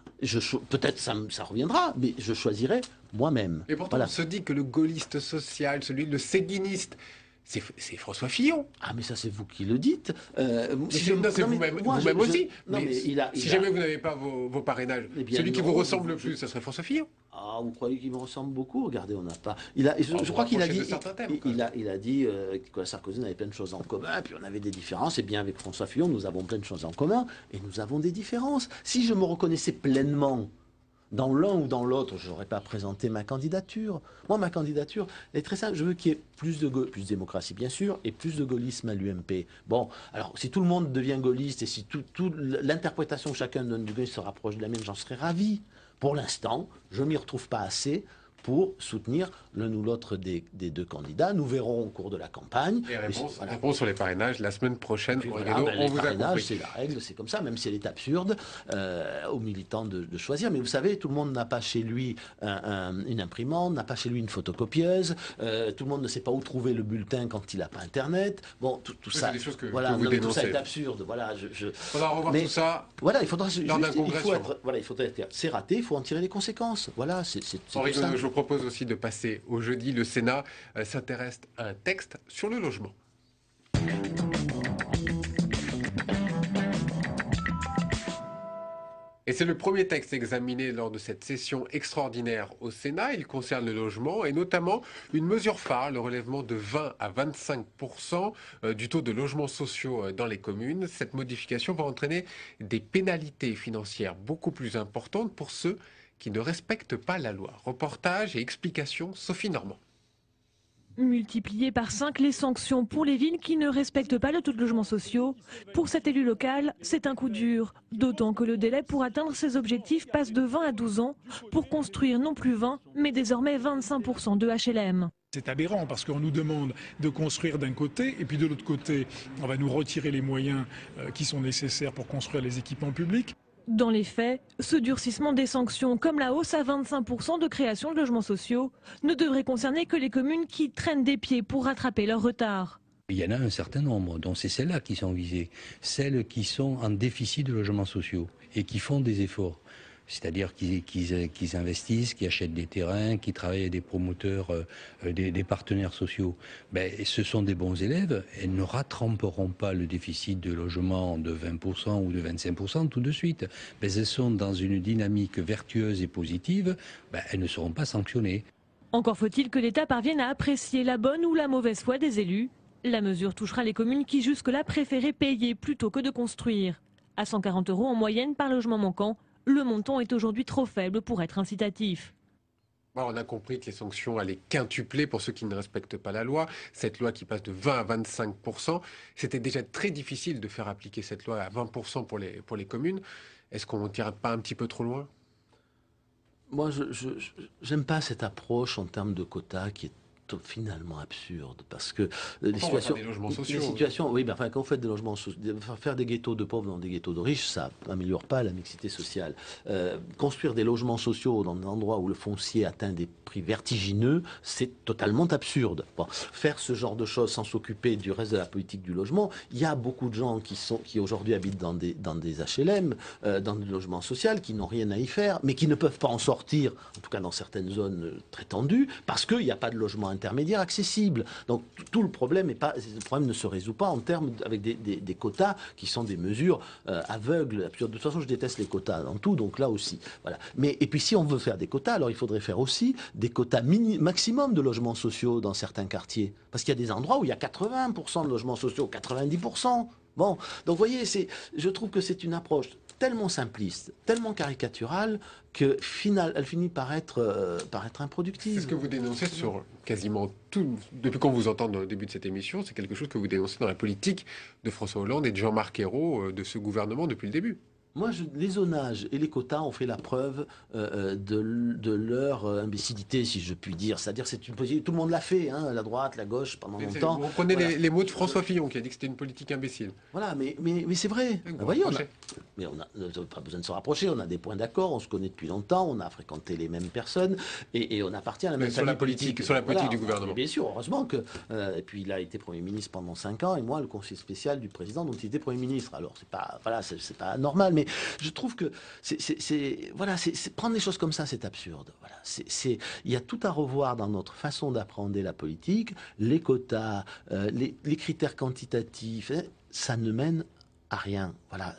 Peut-être ça reviendra, mais je choisirai moi-même. Et pourtant, on se dit que le gaulliste social, le séguiniste, c'est François Fillon. Ah, mais ça, c'est vous qui le dites. C'est vous-même aussi. Si jamais vous n'avez pas vos parrainages, celui qui vous ressemble le plus, ça serait François Fillon. Ah, vous croyez qu'il me ressemble beaucoup? Regardez, on n'a pas. Je crois qu'il a dit. Il a dit que Nicolas Sarkozy, on avait plein de choses en commun, puis on avait des différences. Et bien, avec François Fillon, nous avons plein de choses en commun, et nous avons des différences. Si je me reconnaissais pleinement dans l'un ou dans l'autre, je n'aurais pas présenté ma candidature. Moi, ma candidature est très simple. Je veux qu'il y ait plus de démocratie, bien sûr, et plus de gaullisme à l'UMP. Bon, alors, si tout le monde devient gaulliste et si l'interprétation que chacun donne du gaullisme se rapproche de la mienne, j'en serais ravi. Pour l'instant, je ne m'y retrouve pas assez pour soutenir l'un ou l'autre des deux candidats. Nous verrons au cours de la campagne. Et réponse sur les parrainages la semaine prochaine. Les parrainages, c'est la règle, c'est comme ça, même si elle est absurde, aux militants de choisir. Mais vous savez, tout le monde n'a pas chez lui une imprimante, n'a pas chez lui une photocopieuse, tout le monde ne sait pas où trouver le bulletin quand il n'a pas Internet. Bon, tout ça, tout ça est absurde. Voilà, il faudra revoir tout ça. Voilà, il faudra c'est raté, il faut en tirer les conséquences. Voilà, c'est je vous propose aussi de passer au jeudi. Le Sénat s'intéresse à un texte sur le logement. Et c'est le premier texte examiné lors de cette session extraordinaire au Sénat. Il concerne le logement et notamment une mesure phare, le relèvement de 20 à 25% du taux de logements sociaux dans les communes. Cette modification va entraîner des pénalités financières beaucoup plus importantes pour ceux qui ne respectent pas la loi. Reportage et explications, Sophie Normand. Multiplier par 5 les sanctions pour les villes qui ne respectent pas le taux de logements sociaux. Pour cet élu local, c'est un coup dur. D'autant que le délai pour atteindre ces objectifs passe de 20 à 12 ans pour construire non plus 20, mais désormais 25% de HLM. C'est aberrant parce qu'on nous demande de construire d'un côté et puis de l'autre côté, on va nous retirer les moyens qui sont nécessaires pour construire les équipements publics. Dans les faits, ce durcissement des sanctions, comme la hausse à 25% de création de logements sociaux, ne devrait concerner que les communes qui traînent des pieds pour rattraper leur retard. Il y en a un certain nombre, dont c'est celles-là qui sont visées, celles qui sont en déficit de logements sociaux et qui font des efforts. C'est-à-dire qu'ils investissent, qu'ils achètent des terrains, qu'ils travaillent avec des promoteurs, des partenaires sociaux. Ce sont des bons élèves. Elles ne rattraperont pas le déficit de logement de 20% ou de 25% tout de suite. Mais elles sont dans une dynamique vertueuse et positive. Elles ne seront pas sanctionnées. Encore faut-il que l'État parvienne à apprécier la bonne ou la mauvaise foi des élus. La mesure touchera les communes qui jusque-là préféraient payer plutôt que de construire. À 140 € en moyenne par logement manquant, le montant est aujourd'hui trop faible pour être incitatif. On a compris que les sanctions allaient quintupler pour ceux qui ne respectent pas la loi. Cette loi qui passe de 20 à 25%, c'était déjà très difficile de faire appliquer cette loi à 20% pour les communes. Est-ce qu'on ne tire pas un petit peu trop loin? Moi, je n'aime pas cette approche en termes de quotas qui est finalement absurde parce que les situations, oui, quand vous faites des logements sociaux, faire des ghettos de pauvres dans des ghettos de riches, ça n'améliore pas la mixité sociale. Construire des logements sociaux dans des endroits où le foncier atteint des prix vertigineux, c'est totalement absurde. Bon, faire ce genre de choses sans s'occuper du reste de la politique du logement, il y a beaucoup de gens qui aujourd'hui habitent dans des HLM, dans des logements sociaux, qui n'ont rien à y faire, mais qui ne peuvent pas en sortir, en tout cas dans certaines zones très tendues, parce qu'il n'y a pas de logement intermédiaire accessible. Donc tout le problème ne se résout pas en termes avec des quotas qui sont des mesures aveugles, absurdes. De toute façon, je déteste les quotas dans tout, donc là aussi. Voilà. Et puis si on veut faire des quotas, alors il faudrait faire aussi des quotas maximum de logements sociaux dans certains quartiers. Parce qu'il y a des endroits où il y a 80% de logements sociaux, 90%. Bon, donc vous voyez, je trouve que c'est une approche tellement simpliste, tellement caricaturale, que elle finit par être improductive. C'est ce que vous dénoncez sur quasiment tout, depuis qu'on vous entend dans le début de cette émission, c'est quelque chose que vous dénoncez dans la politique de François Hollande et de Jean-Marc Ayrault, de ce gouvernement depuis le début. Moi, les zonages et les quotas ont fait la preuve de leur imbécilité, si je puis dire. C'est-à-dire, tout le monde l'a fait, hein, la droite, la gauche, pendant longtemps. Vous reprenez les mots de François Fillon, qui a dit que c'était une politique imbécile. Voilà, mais c'est vrai. Voyez, on n'a pas besoin de se rapprocher, on a des points d'accord, on se connaît depuis longtemps, on a fréquenté les mêmes personnes, et on appartient à la même famille politique. Sur la politique du gouvernement. Bien sûr, heureusement que... et puis, il a été Premier ministre pendant 5 ans, et moi, le conseiller spécial du président dont il était Premier ministre. Alors, c'est pas normal, mais mais je trouve que voilà, prendre les choses comme ça, c'est absurde. Voilà, il y a tout à revoir dans notre façon d'appréhender la politique, les quotas, les critères quantitatifs, ça ne mène à rien. Voilà,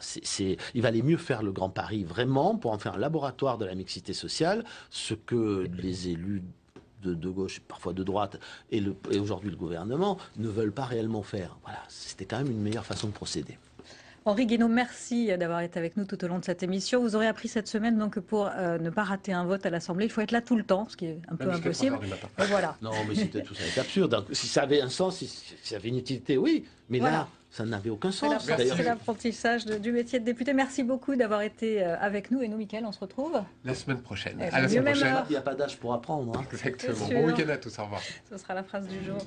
il valait mieux faire le Grand Paris vraiment pour en faire un laboratoire de la mixité sociale, ce que les élus de gauche, parfois de droite, et aujourd'hui le gouvernement ne veulent pas réellement faire. Voilà, c'était quand même une meilleure façon de procéder. Henri Guénaud, merci d'avoir été avec nous tout au long de cette émission. Vous aurez appris cette semaine donc, que pour ne pas rater un vote à l'Assemblée, il faut être là tout le temps, ce qui est un peu impossible. Et voilà. Non, mais c'était tout ça est absurde. Donc, si ça avait un sens, si ça avait une utilité, oui. Mais voilà. Là, ça n'avait aucun sens. C'est l'apprentissage du métier de député. Merci beaucoup d'avoir été avec nous. Et nous, Mickaël, on se retrouve la semaine prochaine. À la semaine prochaine. Il n'y a pas d'âge pour apprendre. Hein. Exactement. Bon week-end à tous. Au revoir. Ce sera la phrase du jour.